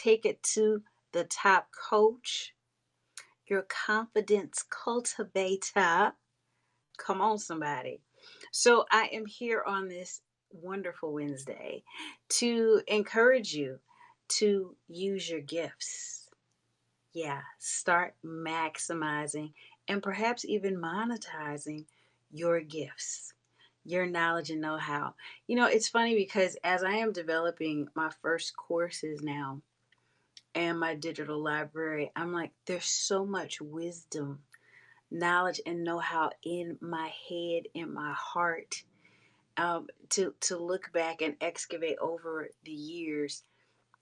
take it to the top coach, your confidence cultivator. Come on, somebody. So, I am here on this wonderful Wednesday to encourage you to use your gifts. Yeah, start maximizing and perhaps even monetizing your gifts, your knowledge and know how. It's funny because as I am developing my first courses now and my digital library, I'm like, there's so much wisdom, knowledge, and know how in my head, in my heart, to look back and excavate over the years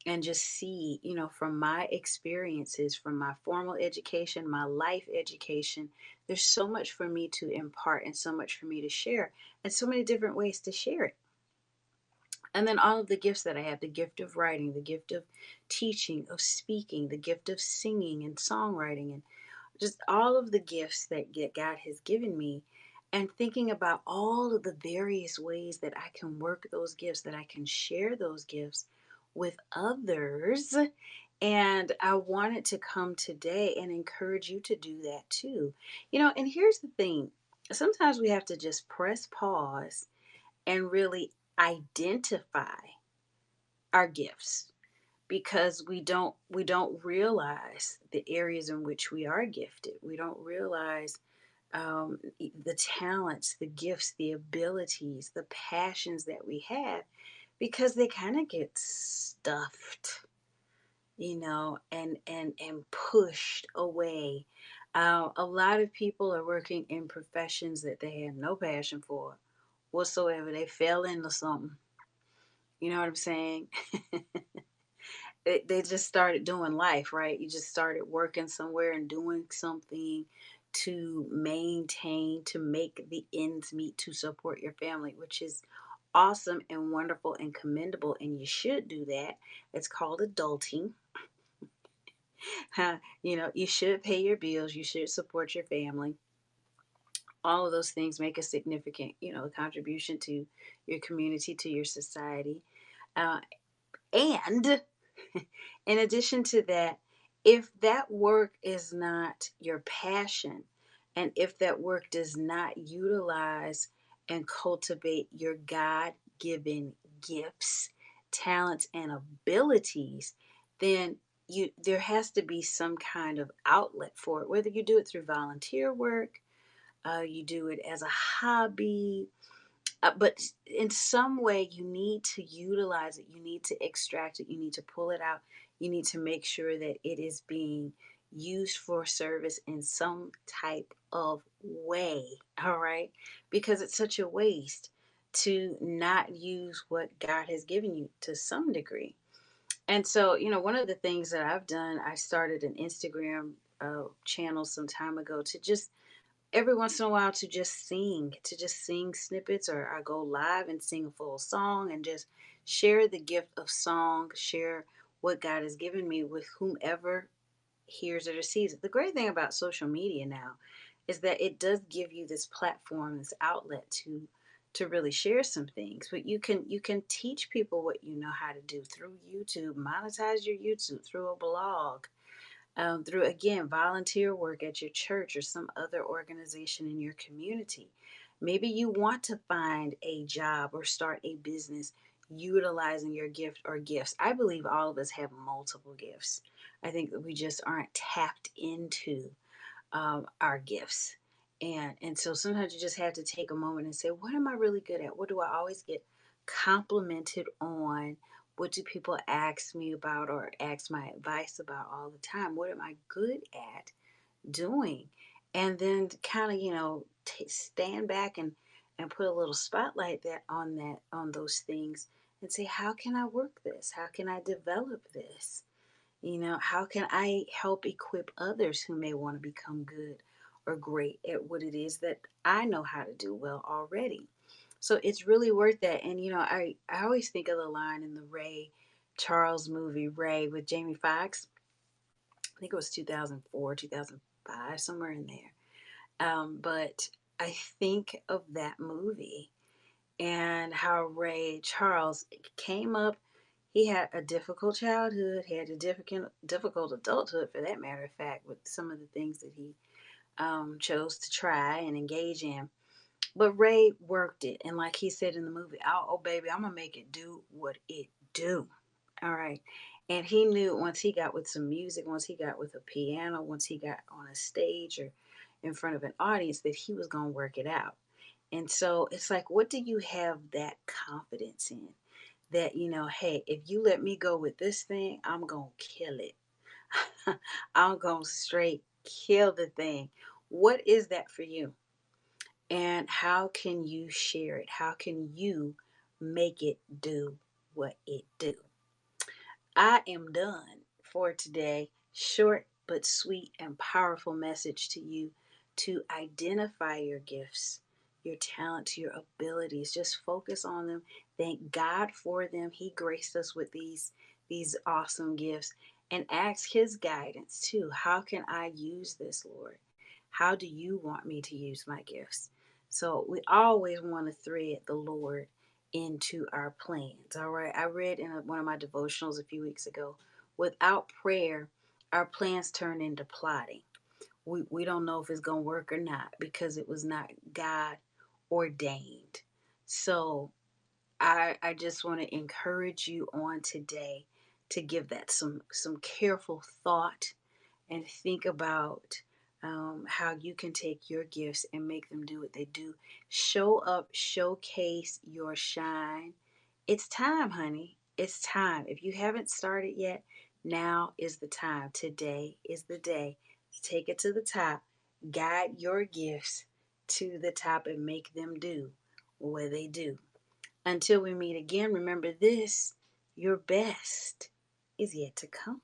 and just see, from my experiences, from my formal education, my life education, there's so much for me to impart and so much for me to share, and so many different ways to share it. And then all of the gifts that I have, the gift of writing, the gift of teaching, of speaking, the gift of singing and songwriting, and just all of the gifts that God has given me, and thinking about all of the various ways that I can work those gifts, that I can share those gifts with others. And I wanted to come today and encourage you to do that too. And here's the thing, sometimes we have to just press pause and really identify our gifts, because we don't realize the areas in which we are gifted. We don't realize the talents, the gifts, the abilities, the passions that we have, because they kind of get stuffed, and pushed away. A lot of people are working in professions that they have no passion for whatsoever. They fell into something. You know what I'm saying? They just started doing life, right? You just started working somewhere and doing something to maintain, to make the ends meet, to support your family, which is awesome and wonderful and commendable. And you should do that. It's called adulting. You should pay your bills, you should support your family. All of those things make a significant, contribution to your community, to your society. Uh, and in addition to that, if that work is not your passion, and if that work does not utilize and cultivate your God given gifts, talents, and abilities, then there has to be some kind of outlet for it. Whether you do it through volunteer work, you do it as a hobby, but in some way, you need to utilize it. You need to extract it. You need to pull it out. You need to make sure that it is being used for service in some type of way. All right. Because it's such a waste to not use what God has given you to some degree. And so, one of the things that I've done, I started an Instagram channel some time ago to just every once in a while to just sing snippets, or I go live and sing a full song and just share the gift of song, share what God has given me with whomever hears it or sees it. The great thing about social media now is that it does give you this platform, this outlet to really share some things. But you can teach people what you know how to do through YouTube, monetize your YouTube through a blog, through, again, volunteer work at your church or some other organization in your community. Maybe you want to find a job or start a business utilizing your gift or gifts. I believe all of us have multiple gifts. I think that we just aren't tapped into our gifts. And so sometimes you just have to take a moment and say, what am I really good at? What do I always get complimented on? What do people ask me about or ask my advice about all the time? What am I good at doing? And then kind of, stand back and put a little spotlight on those things and say, how can I work this? How can I develop this? How can I help equip others who may want to become good or great at what it is that I know how to do well already? So it's really worth that. And, I always think of the line in the Ray Charles movie, Ray, with Jamie Foxx. I think it was 2004, 2005, somewhere in there. But I think of that movie and how Ray Charles came up. he had a difficult childhood, had a difficult adulthood, for that matter of fact, with some of the things that he chose to try and engage in. But Ray worked it, and like he said in the movie, "Oh baby, I'm gonna make it do what it do." All right, and he knew once he got with some music, once he got with a piano, once he got on a stage or in front of an audience, that he was gonna work it out. And so it's like, what do you have that confidence in? That, hey, if you let me go with this thing, I'm going to kill it. I'm going to straight kill the thing. What is that for you? And how can you share it? How can you make it do what it do? I am done for today. Short but sweet and powerful message to you to identify your gifts, your talents, your abilities. Just focus on them. Thank God for them. He graced us with these awesome gifts, and ask his guidance too. How can I use this, Lord? How do you want me to use my gifts? So we always want to thread the Lord into our plans. All right. I read in one of my devotionals a few weeks ago, without prayer, our plans turn into plotting. We don't know if it's going to work or not because it was not God ordained. So I just want to encourage you on today to give that some careful thought and think about how you can take your gifts and make them do what they do. Show up, showcase your shine. It's time, honey. It's time. If you haven't started yet, now is the time. Today is the day to take it to the top. Guide your gifts to the top and make them do what they do. Until we meet again, remember this: your best is yet to come.